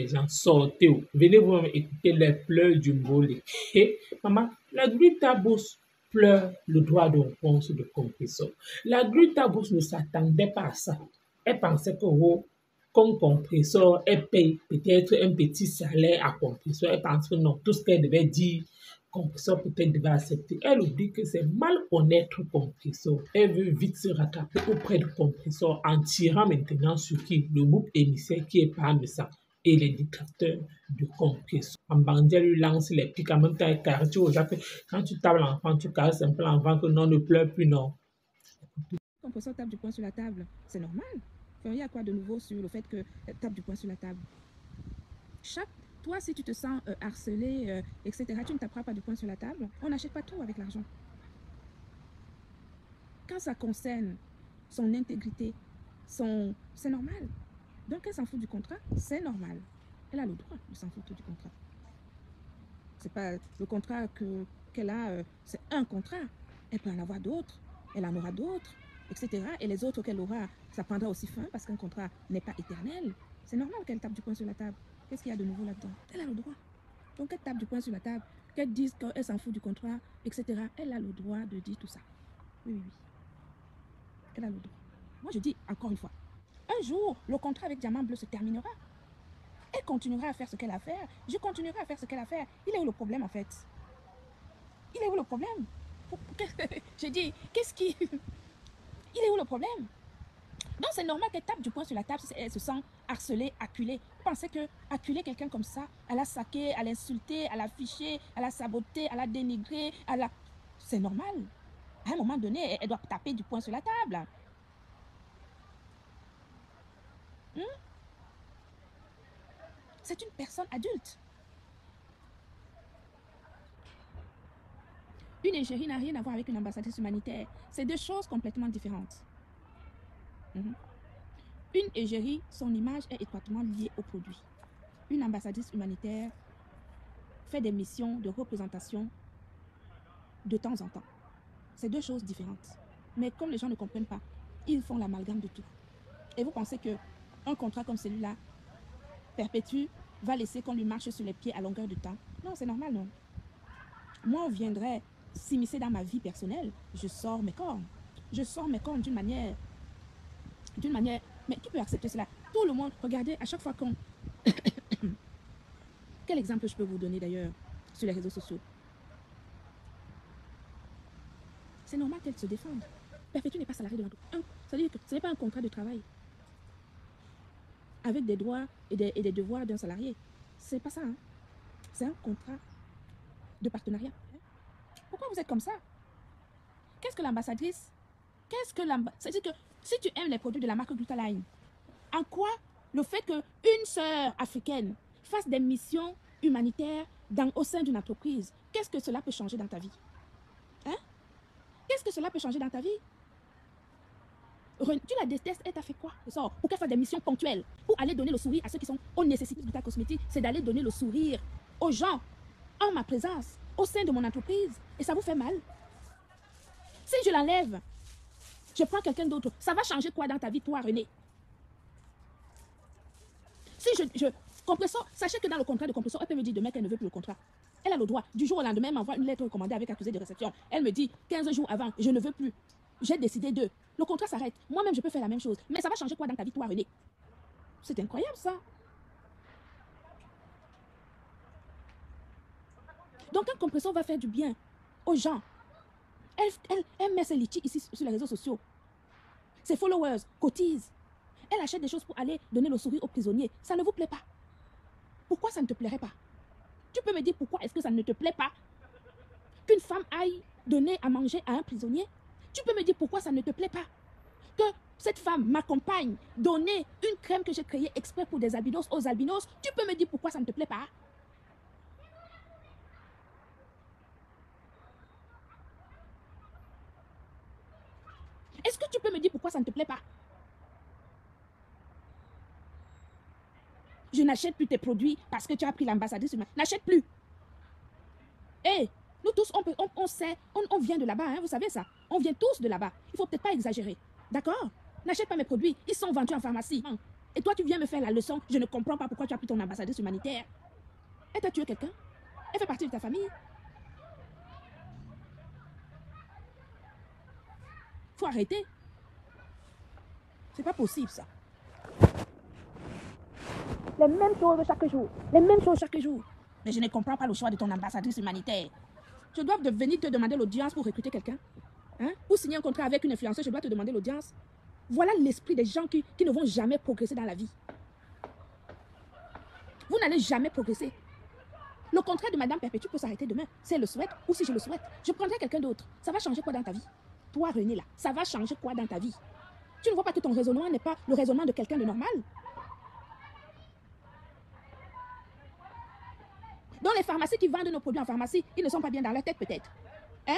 les gens, sortez, venez vous écouter les pleurs du Ngolé. Et maman, la Glutabus pleure le droit de réponse de compresseur. La Glutabus ne s'attendait pas à ça. Elle pensait que comme compresseur, elle paye peut-être un petit salaire à compresseur. Elle pense que non, tout ce qu'elle devait dire, compresseur peut-être devait accepter. Elle oublie que c'est mal connaître compresseur. Elle veut vite se rattraper auprès du compresseur en tirant maintenant sur qui? Le groupe émissaire qui est parmi ça et les dictateurs du compresseur. En bandit, lui lance les pics en même temps, elle caresse aux gens que quand tu tapes l'enfant, tu caresses un peu l'enfant que non, ne pleure plus, non. Le compresseur tape du poing sur la table, c'est normal. Enfin, il y a quoi de nouveau sur le fait que tape du poing sur la table? Toi, si tu te sens harcelé, etc., tu ne taperas pas du poing sur la table. On n'achète pas tout avec l'argent. Quand ça concerne son intégrité, c'est normal. Donc, elle s'en fout du contrat, c'est normal. Elle a le droit de s'en foutre du contrat. C'est pas le contrat qu'elle a, c'est un contrat. Elle peut en avoir d'autres, elle en aura d'autres, etc. Et les autres qu'elle aura, ça prendra aussi fin parce qu'un contrat n'est pas éternel. C'est normal qu'elle tape du poing sur la table. Qu'est-ce qu'il y a de nouveau là-dedans? Elle a le droit. Donc, elle tape du poing sur la table, qu'elle dise qu'elle s'en fout du contrat, etc. Elle a le droit de dire tout ça. Oui, oui, oui. Elle a le droit. Moi, je dis encore une fois, un jour, le contrat avec Diamant Bleu se terminera. Elle continuera à faire ce qu'elle a à faire. Je continuerai à faire ce qu'elle a à faire. Il est où le problème, en fait? Il est où le problème? Je dis, qu'est-ce qui... Il est où le problème? Donc, c'est normal qu'elle tape du poing sur la table si elle se sent harcelée, acculée. Vous pensez que acculer quelqu'un comme ça, à la saquer, à l'insulter, à l'afficher, à la saboter, à la dénigrer, c'est normal. À un moment donné, elle doit taper du poing sur la table. C'est une personne adulte. Une égérie n'a rien à voir avec une ambassadrice humanitaire. C'est deux choses complètement différentes. Une égérie, son image est étroitement liée au produit. Une ambassadrice humanitaire fait des missions de représentation de temps en temps. C'est deux choses différentes. Mais comme les gens ne comprennent pas, ils font l'amalgame de tout. Et vous pensez qu'un contrat comme celui-là, perpétue, va laisser qu'on lui marche sur les pieds à longueur de temps? Non, c'est normal, non. Moi, on viendrait s'immiscer dans ma vie personnelle, je sors mes cornes. Je sors mes cornes d'une manière... Mais qui peut accepter cela? Tout le monde, regardez, à chaque fois qu'on... Quel exemple je peux vous donner d'ailleurs sur les réseaux sociaux? C'est normal qu'elle se défende. Perpétue n'est pas salariée de l'entreprise. Ça veut dire que ce n'est pas un contrat de travail avec des droits et des devoirs d'un salarié. C'est pas ça. Hein? C'est un contrat de partenariat. Pourquoi vous êtes comme ça? Qu'est-ce que l'ambassadrice? C'est-à-dire que si tu aimes les produits de la marque Glutaline, en quoi le fait qu'une sœur africaine fasse des missions humanitaires au sein d'une entreprise, qu'est-ce que cela peut changer dans ta vie? Hein? Qu'est-ce que cela peut changer dans ta vie? Tu la détestes, elle t'a fait quoi? Pour qu'elle fasse des missions ponctuelles, pour aller donner le sourire à ceux qui sont aux nécessités de ta cosmétique, c'est d'aller donner le sourire aux gens en ma présence, au sein de mon entreprise. Et ça vous fait mal? Si je l'enlève, je prends quelqu'un d'autre, ça va changer quoi dans ta vie, toi, René? Si compresseur, sachez que dans le contrat de compresseur, elle peut me dire demain qu'elle ne veut plus le contrat. Elle a le droit. Du jour au lendemain, elle m'envoie une lettre recommandée avec accusé de réception. Elle me dit 15 jours avant, je ne veux plus. J'ai décidé de. Le contrat s'arrête. Moi-même, je peux faire la même chose. Mais ça va changer quoi dans ta vie, toi, René? C'est incroyable, ça. Donc, un compresseur va faire du bien aux gens. Elle met ses litchis ici sur les réseaux sociaux. Ses followers cotisent. Elle achète des choses pour aller donner le sourire aux prisonniers. Ça ne vous plaît pas? Pourquoi ça ne te plairait pas? Tu peux me dire pourquoi est-ce que ça ne te plaît pas qu'une femme aille donner à manger à un prisonnier? Tu peux me dire pourquoi ça ne te plaît pas que cette femme m'accompagne donner une crème que j'ai créée exprès pour des albinos aux albinos? Tu peux me dire pourquoi ça ne te plaît pas? Est-ce que tu peux me dire pourquoi ça ne te plaît pas? Je n'achète plus tes produits parce que tu as pris l'ambassadrice. N'achète plus. Hé, nous tous, on sait, on vient de là-bas, hein, vous savez ça. On vient tous de là-bas. Il ne faut peut-être pas exagérer. D'accord? N'achète pas mes produits. Ils sont vendus en pharmacie. Et toi, tu viens me faire la leçon. Je ne comprends pas pourquoi tu as pris ton ambassadrice humanitaire. Elle t'a tué quelqu'un. Elle fait partie de ta famille. Faut arrêter. C'est pas possible, ça. Les mêmes choses chaque jour. Les mêmes choses chaque jour. Mais je ne comprends pas le choix de ton ambassadrice humanitaire. Je dois venir te demander l'audience pour recruter quelqu'un. Hein? Pour signer un contrat avec une influenceuse, je dois te demander l'audience. Voilà l'esprit des gens qui ne vont jamais progresser dans la vie. Vous n'allez jamais progresser. Le contrat de Madame Perpétue peut s'arrêter demain. Si elle le souhaite ou si je le souhaite. Je prendrai quelqu'un d'autre. Ça va changer quoi dans ta vie? Toi, René, là, ça va changer quoi dans ta vie? Tu ne vois pas que ton raisonnement n'est pas le raisonnement de quelqu'un de normal? Donc les pharmacies qui vendent nos produits en pharmacie, ils ne sont pas bien dans leur tête peut-être. Hein?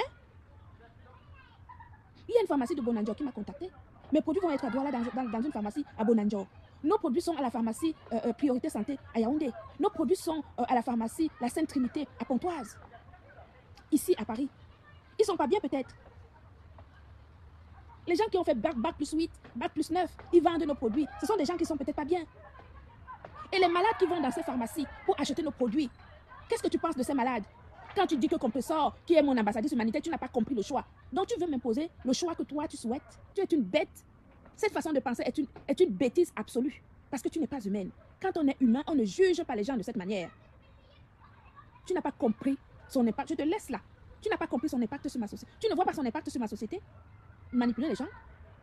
Il y a une pharmacie de Bonanjo qui m'a contacté. Mes produits vont être à Douala dans une pharmacie à Bonanjo. Nos produits sont à la pharmacie Priorité Santé à Yaoundé. Nos produits sont à la pharmacie La Sainte Trinité à Pontoise. Ici à Paris. Ils ne sont pas bien peut-être. Les gens qui ont fait bac plus 8, bac plus 9, ils vendent nos produits. Ce sont des gens qui ne sont peut-être pas bien. Et les malades qui vont dans ces pharmacies pour acheter nos produits, qu'est-ce que tu penses de ces malades? Quand tu dis que Compressor, qui est mon ambassadrice humanitaire, tu n'as pas compris le choix. Donc tu veux m'imposer le choix que toi tu souhaites. Tu es une bête. Cette façon de penser est une bêtise absolue. Parce que tu n'es pas humaine. Quand on est humain, on ne juge pas les gens de cette manière. Tu n'as pas compris son impact. Je te laisse là. Tu n'as pas compris son impact sur ma société. Tu ne vois pas son impact sur ma société. Manipuler les gens.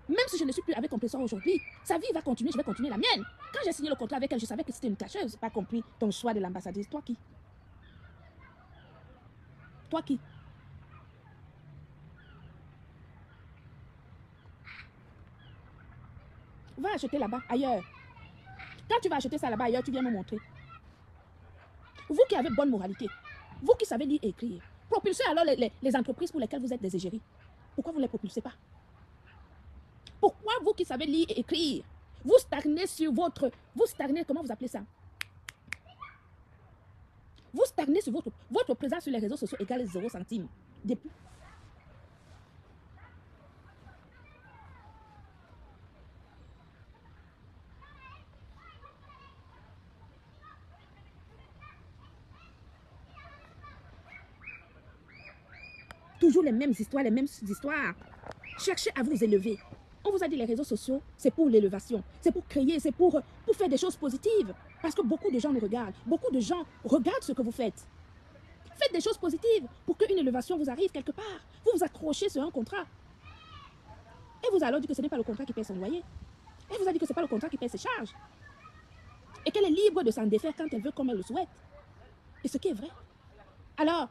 Même si je ne suis plus avec Compressor aujourd'hui, sa vie va continuer, je vais continuer la mienne. Quand j'ai signé le contrat avec elle, je savais que c'était une cachette. Je n'ai pas compris ton choix de l'ambassadrice. Toi qui? Toi qui? Va acheter là-bas, ailleurs. Quand tu vas acheter ça là-bas, ailleurs, tu viens me montrer. Vous qui avez bonne moralité, vous qui savez lire et écrire, propulsez alors les entreprises pour lesquelles vous êtes des égéries. Pourquoi vous ne les propulsez pas? Pourquoi vous qui savez lire et écrire, vous stagnez sur votre... Vous stagnez, comment vous appelez ça? Vous stagnez sur votre présence sur les réseaux sociaux égale 0 centime. Depuis... Toujours les mêmes histoires, les mêmes histoires. Cherchez à vous élever. On vous a dit les réseaux sociaux, c'est pour l'élévation. C'est pour créer, c'est pour faire des choses positives. Parce que beaucoup de gens nous regardent. Beaucoup de gens regardent ce que vous faites. Faites des choses positives pour qu'une élévation vous arrive quelque part. Vous vous accrochez sur un contrat. Et vous allez dire que ce n'est pas le contrat qui paie son loyer. Et vous a dit que ce n'est pas le contrat qui paie ses charges. Et qu'elle est libre de s'en défaire quand elle veut, comme elle le souhaite. Et ce qui est vrai. Alors,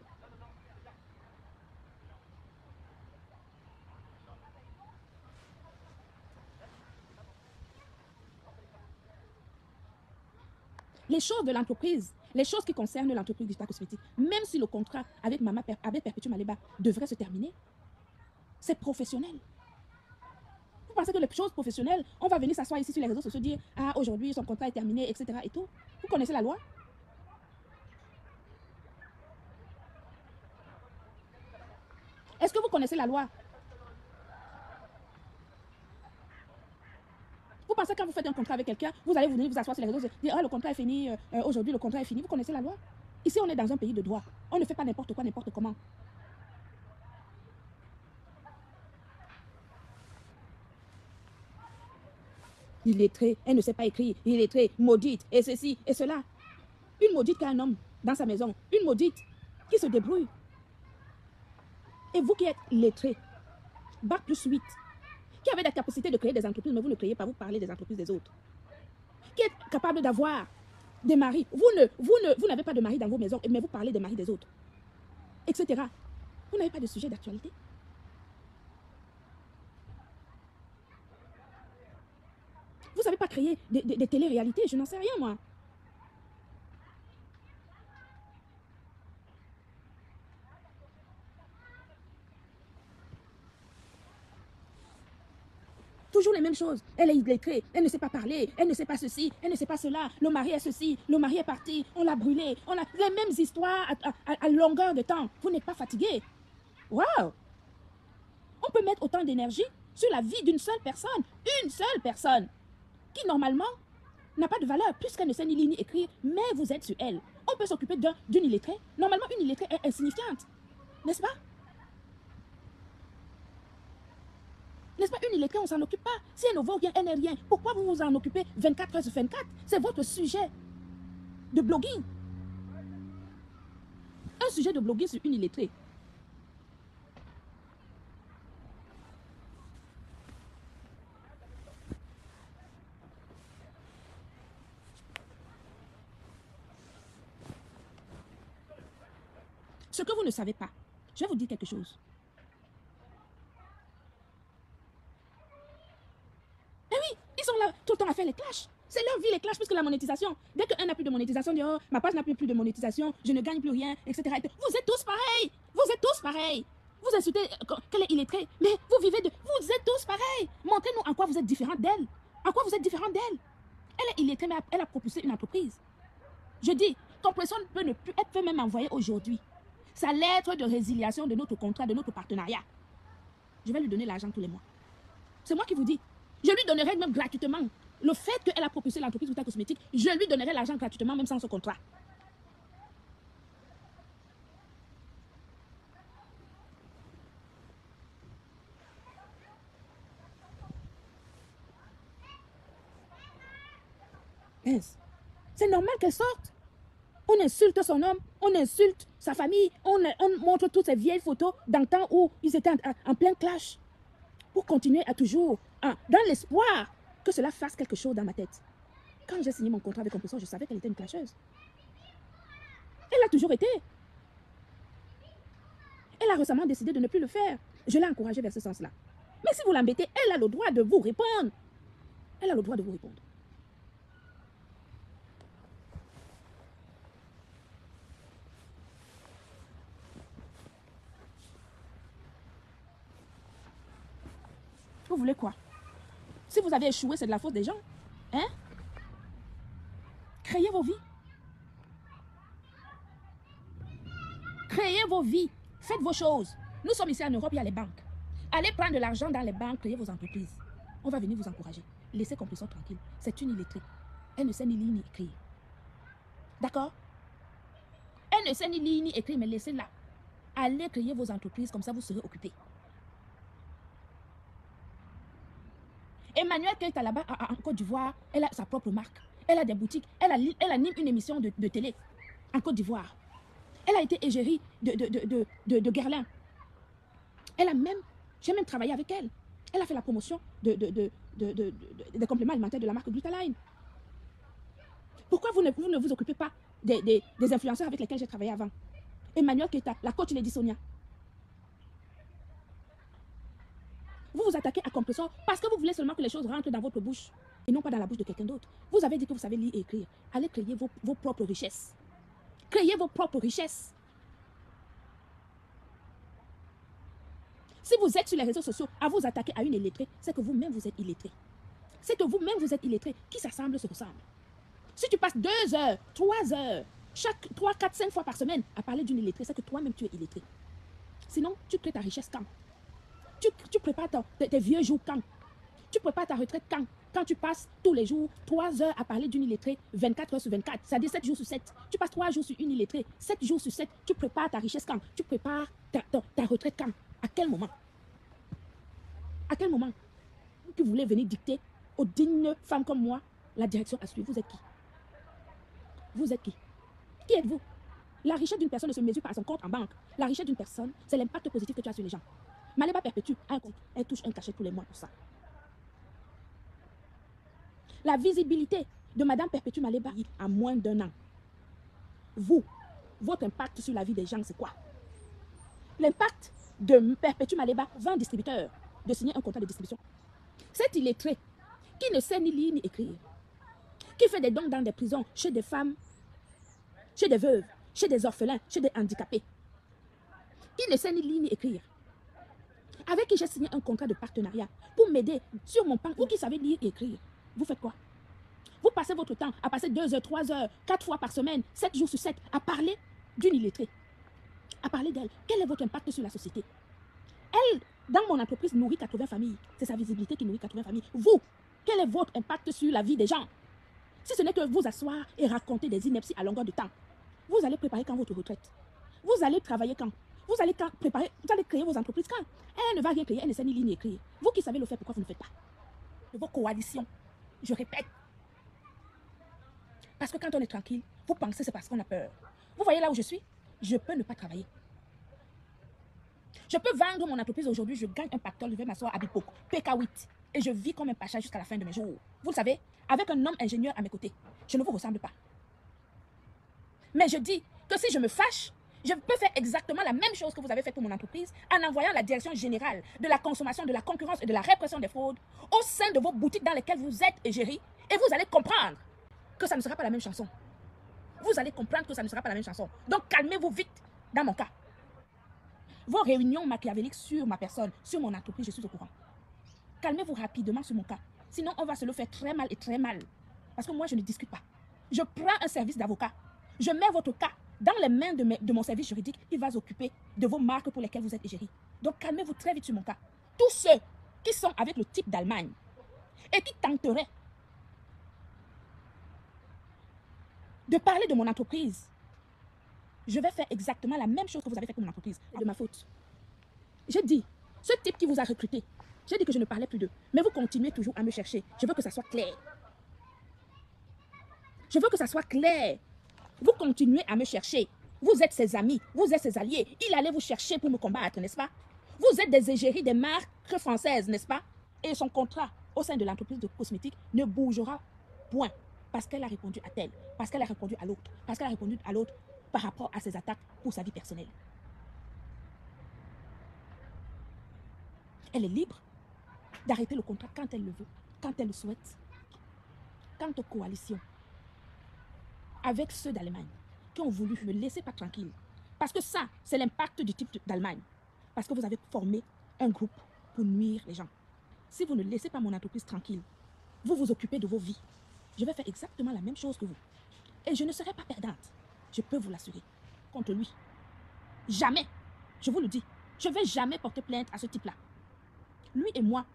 les choses de l'entreprise, les choses qui concernent l'entreprise du Star Cosmétique, même si le contrat avec Perpétue Maleba devrait se terminer, c'est professionnel. Vous pensez que les choses professionnelles, on va venir s'asseoir ici sur les réseaux sociaux, dire « Ah, aujourd'hui, son contrat est terminé, etc. » et tout. Vous connaissez la loi? Est-ce que vous connaissez la loi? Vous pensez que quand vous faites un contrat avec quelqu'un, vous allez venir vous asseoir sur les réseaux et dire « Ah, le contrat est fini, aujourd'hui, le contrat est fini. » Vous connaissez la loi? Ici, on est dans un pays de droit. On ne fait pas n'importe quoi, n'importe comment. Illettrée, elle ne sait pas écrire, illettrée, maudite, et ceci, et cela. Une maudite qui a un homme dans sa maison, une maudite qui se débrouille. Et vous qui êtes lettré, bac plus 8, qui avez la capacité de créer des entreprises, mais vous ne créez pas, vous parlez des entreprises des autres. Qui êtes capable d'avoir des maris. Vous n'avez pas de mari dans vos maisons, mais vous parlez des maris des autres. Etc. Vous n'avez pas de sujet d'actualité. Vous ne savez pas créer des télé-réalités, je n'en sais rien moi. Toujours les mêmes choses. Elle est illettrée, elle ne sait pas parler, elle ne sait pas ceci, elle ne sait pas cela. Le mari est ceci, le mari est parti, on l'a brûlé. On a les mêmes histoires à longueur de temps. Vous n'êtes pas fatigué. Waouh! On peut mettre autant d'énergie sur la vie d'une seule personne. Une seule personne. Qui normalement n'a pas de valeur puisqu'elle ne sait ni lire ni écrire, mais vous êtes sur elle. On peut s'occuper d'une illettrée. Normalement, une illettrée est insignifiante. N'est-ce pas? N'est-ce pas? Une illettrée, on ne s'en occupe pas. Si elle ne vaut rien, elle n'est rien. Pourquoi vous vous en occupez 24 heures sur 24? C'est votre sujet de blogging. Un sujet de blogging sur une illettrée. Ce que vous ne savez pas, je vais vous dire quelque chose. Eh oui, ils sont là tout le temps à faire les clashs. C'est leur vie, les clashs, plus que la monétisation. Dès qu'un n'a plus de monétisation, on dit, oh, ma page n'a plus de monétisation, je ne gagne plus rien, etc. Vous êtes tous pareils. Vous êtes tous pareils. Vous insultez qu'elle est illettrée, mais vous vivez de... Vous êtes tous pareils. Montrez-nous en quoi vous êtes différente d'elle. En quoi vous êtes différente d'elle. Elle est illettrée, mais elle a propulsé une entreprise. Je dis, Compression peut ne plus... Elle peut même envoyer aujourd'hui sa lettre de résiliation de notre contrat, de notre partenariat. Je vais lui donner l'argent tous les mois. C'est moi qui vous dis. Je lui donnerai même gratuitement. Le fait qu'elle a propulsé l'entreprise Vita Cosmétique, je lui donnerai l'argent gratuitement, même sans ce contrat. C'est normal qu'elle sorte. On insulte son homme, on insulte sa famille, on montre toutes ces vieilles photos d'un temps où ils étaient en plein clash. Pour continuer à toujours, dans l'espoir que cela fasse quelque chose dans ma tête. Quand j'ai signé mon contrat avec Compression, je savais qu'elle était une clasheuse. Elle a toujours été. Elle a récemment décidé de ne plus le faire. Je l'ai encouragée vers ce sens-là. Mais si vous l'embêtez, elle a le droit de vous répondre. Elle a le droit de vous répondre. Vous voulez quoi? Si vous avez échoué, c'est de la faute des gens. Hein? Créez vos vies. Créez vos vies. Faites vos choses. Nous sommes ici en Europe, il y a les banques. Allez prendre de l'argent dans les banques, créez vos entreprises. On va venir vous encourager. Laissez Compression tranquille. C'est une illettrée. Elle ne sait ni lire ni écrire. D'accord? Elle ne sait ni lire ni écrire, mais laissez-la. Allez créer vos entreprises, comme ça vous serez occupés. Emmanuel Keïta là-bas en Côte d'Ivoire, elle a sa propre marque. Elle a des boutiques. Elle anime une émission de télé en Côte d'Ivoire. Elle a été égérie de Guerlain. Elle a même, j'ai même travaillé avec elle. Elle a fait la promotion des compléments alimentaires de la marque Glutaline. Pourquoi vous ne vous occupez pas des influenceurs avec lesquels j'ai travaillé avant? Emmanuel Keïta, la coach Lady Sonia. Vous vous attaquez à Compression parce que vous voulez seulement que les choses rentrent dans votre bouche et non pas dans la bouche de quelqu'un d'autre. Vous avez dit que vous savez lire et écrire. Allez créer vos propres richesses. Créez vos propres richesses. Si vous êtes sur les réseaux sociaux à vous attaquer à une illettrée, c'est que vous-même vous êtes illettré. C'est que vous-même vous êtes illettré. Qui s'assemble se ressemble. Si tu passes 2 heures, 3 heures, chaque 3, 4, 5 fois par semaine à parler d'une illettrée, c'est que toi-même tu es illettré. Sinon, tu crées ta richesse quand? Tu prépares tes vieux jours quand? Tu prépares ta retraite quand? Quand tu passes tous les jours 3 heures à parler d'une illettrée, 24 heures sur 24, c'est-à-dire 7 jours sur 7. Tu passes 3 jours sur une illettrée, 7 jours sur 7. Tu prépares ta richesse quand? Tu prépares ta retraite quand? À quel moment? À quel moment que vous voulez venir dicter aux dignes femmes comme moi la direction à suivre? Vous êtes qui? Vous êtes qui? Qui êtes-vous? La richesse d'une personne ne se mesure pas à son compte en banque. La richesse d'une personne, c'est l'impact positif que tu as sur les gens. Maléba Perpétue a un compte. Elle touche un cachet tous les mois pour ça. La visibilité de Madame Perpétue Maléba a moins d'1 an. Vous, votre impact sur la vie des gens, c'est quoi? L'impact de Perpétue Maléba, 20 distributeurs, de signer un contrat de distribution. Cet illettré qui ne sait ni lire ni écrire, qui fait des dons dans des prisons, chez des femmes, chez des veuves, chez des orphelins, chez des handicapés, qui ne sait ni lire ni écrire, avec qui j'ai signé un contrat de partenariat pour m'aider sur mon pan, vous qui savez lire et écrire, vous faites quoi? Vous passez votre temps à passer 2 heures, 3 heures, 4 fois par semaine, 7 jours sur 7, à parler d'une illettrée, à parler d'elle. Quel est votre impact sur la société? Elle, dans mon entreprise, nourrit 80 familles. C'est sa visibilité qui nourrit 80 familles. Vous, quel est votre impact sur la vie des gens? Si ce n'est que vous asseoir et raconter des inepties à longueur de temps, vous allez préparer quand votre retraite? Vous allez travailler quand? Vous allez préparer, vous allez créer vos entreprises quand? Elle ne va rien créer, elle ne sait ni lire ni écrire. Vous qui savez le faire, pourquoi vous ne le faites pas? De vos coalitions, je répète. Parce que quand on est tranquille, vous pensez c'est parce qu'on a peur. Vous voyez là où je suis? Je peux ne pas travailler. Je peux vendre mon entreprise aujourd'hui, je gagne un pactole, je vais m'asseoir à Bipok, PK8, et je vis comme un pacha jusqu'à la fin de mes jours. Vous le savez, avec un homme ingénieur à mes côtés, je ne vous ressemble pas. Mais je dis que si je me fâche, je peux faire exactement la même chose que vous avez fait pour mon entreprise en envoyant la direction générale de la consommation, de la concurrence et de la répression des fraudes au sein de vos boutiques dans lesquelles vous êtes égérie, et vous allez comprendre que ça ne sera pas la même chanson. Vous allez comprendre que ça ne sera pas la même chanson. Donc calmez-vous vite dans mon cas. Vos réunions machiavéliques sur ma personne, sur mon entreprise, je suis au courant. Calmez-vous rapidement sur mon cas. Sinon, on va se le faire très mal et très mal. Parce que moi, je ne discute pas. Je prends un service d'avocat. Je mets votre cas dans les mains de mon service juridique. Il va s'occuper de vos marques pour lesquelles vous êtes égérie. Donc, calmez-vous très vite sur mon cas. Tous ceux qui sont avec le type d'Allemagne et qui tenteraient de parler de mon entreprise, je vais faire exactement la même chose que vous avez fait pour mon entreprise. C'est de ma faute. J'ai dit, ce type qui vous a recruté, j'ai dit que je ne parlais plus d'eux. Mais vous continuez toujours à me chercher. Je veux que ça soit clair. Je veux que ça soit clair. Vous continuez à me chercher. Vous êtes ses amis, vous êtes ses alliés. Il allait vous chercher pour me combattre, n'est-ce pas? Vous êtes des égéries des marques françaises, n'est-ce pas? Et son contrat au sein de l'entreprise de cosmétiques ne bougera point. Parce qu'elle a répondu à tel, parce qu'elle a répondu à l'autre, parce qu'elle a répondu à l'autre par rapport à ses attaques pour sa vie personnelle. Elle est libre d'arrêter le contrat quand elle le veut, quand elle le souhaite. Quant aux coalitions avec ceux d'Allemagne qui ont voulu me laisser pas tranquille, parce que ça, c'est l'impact du type d'Allemagne, parce que vous avez formé un groupe pour nuire les gens. Si vous ne laissez pas mon entreprise tranquille, vous vous occupez de vos vies, je vais faire exactement la même chose que vous. Et je ne serai pas perdante, je peux vous l'assurer, contre lui. Jamais, je vous le dis, je ne vais jamais porter plainte à ce type-là. Lui et moi,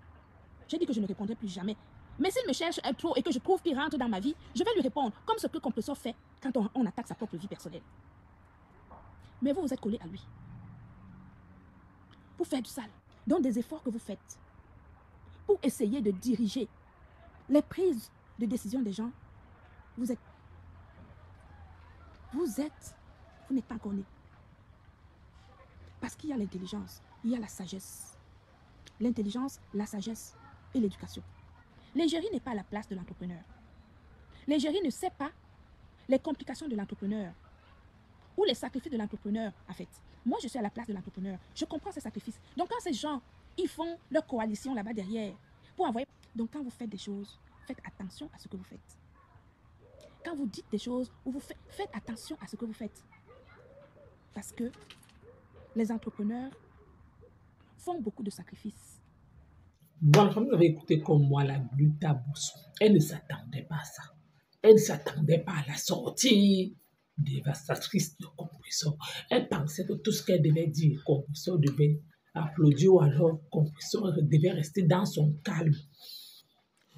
j'ai dit que je ne répondrai plus jamais. Mais s'il me cherche trop et que je trouve qu'il rentre dans ma vie, je vais lui répondre comme ce que Compressor fait quand on attaque sa propre vie personnelle. Mais vous, vous êtes collé à lui. Pour faire du sale. Donc des efforts que vous faites pour essayer de diriger les prises de décision des gens, vous n'êtes pas encore né. Parce qu'il y a l'intelligence, il y a la sagesse. L'intelligence, la sagesse et l'éducation. L'égérie n'est pas à la place de l'entrepreneur. L'égérie ne sait pas les complications de l'entrepreneur ou les sacrifices de l'entrepreneur, en fait. Moi, je suis à la place de l'entrepreneur. Je comprends ces sacrifices. Donc, quand ces gens, ils font leur coalition là-bas derrière pour envoyer... Donc, quand vous faites des choses, faites attention à ce que vous faites. Quand vous dites des choses, ou vous faites attention à ce que vous faites. Parce que les entrepreneurs font beaucoup de sacrifices. Bon, comme vous avez écouté comme moi, la Glutabus, elle ne s'attendait pas à ça. Elle ne s'attendait pas à la sortie dévastatrice de Compressor. Elle pensait que tout ce qu'elle devait dire, Compressor devait applaudir ou alors Compressor devait rester dans son calme.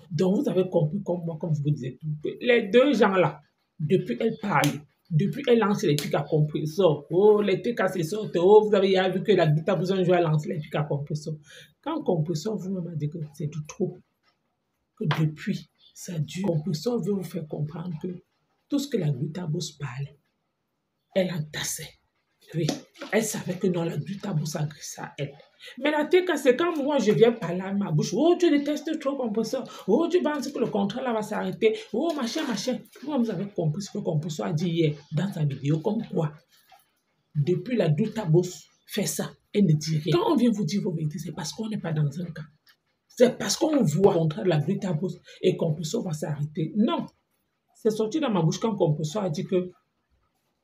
Donc, vous avez compris comme moi, comme je vous disais, les deux gens-là, depuis elle parle, depuis elle lance les pics à Compressor, oh, les pics à ses sortes, oh, vous avez vu que la Glutabus un jour lance les pics à Compressor. Quand Compressor vous-même a dit que c'est du trop, que depuis, ça dure, Compressor veut vous faire comprendre que tout ce que la Glutabus parle, elle entassait. Oui, elle savait que non, la Glutabus agressait à elle. Mais la TK, c'est quand moi je viens parler à ma bouche, oh, tu détestes trop Compressor, oh, tu penses que le contrat là va s'arrêter, oh, machin, machin. Moi, vous avez compris ce que Compressor a dit hier dans sa vidéo, comme quoi, depuis la Glutabus fait ça, elle ne dit rien. Quand on vient vous dire vos vérités, c'est parce qu'on n'est pas dans un cas. C'est parce qu'on voit le contrat de la Glutabus et Compressor va s'arrêter. Non, c'est sorti dans ma bouche quand Compressor a dit que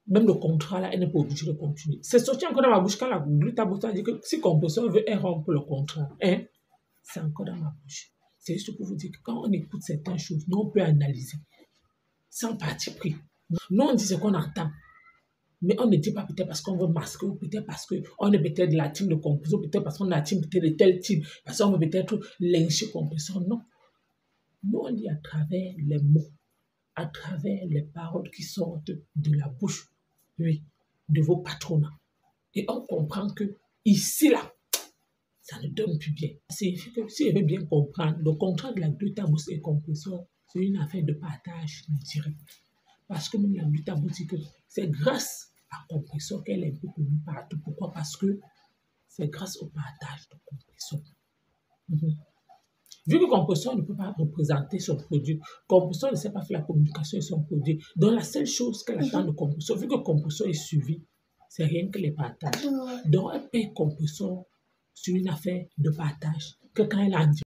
même le contrat, là, elle n'est pas obligée de continuer. C'est sorti encore dans ma bouche quand la Glutabus a dit que si Compressor veut, elle rompt le contrat. Hein? C'est encore dans ma bouche. C'est juste pour vous dire que quand on écoute certaines choses, nous, on peut analyser sans parti pris. Nous, on dit ce qu'on entend. Mais on ne dit pas peut-être parce qu'on veut masquer, ou peut-être parce qu'on est peut-être de la team de Compressor, peut-être parce qu'on est la team peut-être de tel team, parce qu'on veut peut-être lyncher Compressor. Non. Nous, on dit à travers les mots, à travers les paroles qui sortent de la bouche, oui, de vos patronats. Et on comprend que ici, là, ça ne donne plus bien. C'est que si je veux bien comprendre, le contrat de la glutamose et compresseur, c'est une affaire de partage direct. Parce que même la glutamose dit que c'est grâce à compresseur qu'elle est un peu connue partout. Pourquoi? Parce que c'est grâce au partage de compresseur. Vu que compresseur ne peut pas représenter son produit, compresseur ne sait pas faire la communication sur son produit. Donc la seule chose qu'elle attend de compresseur, vu que compresseur est suivi, c'est rien que les partages. Donc elle paye compresseur sur une affaire de partage que quand elle a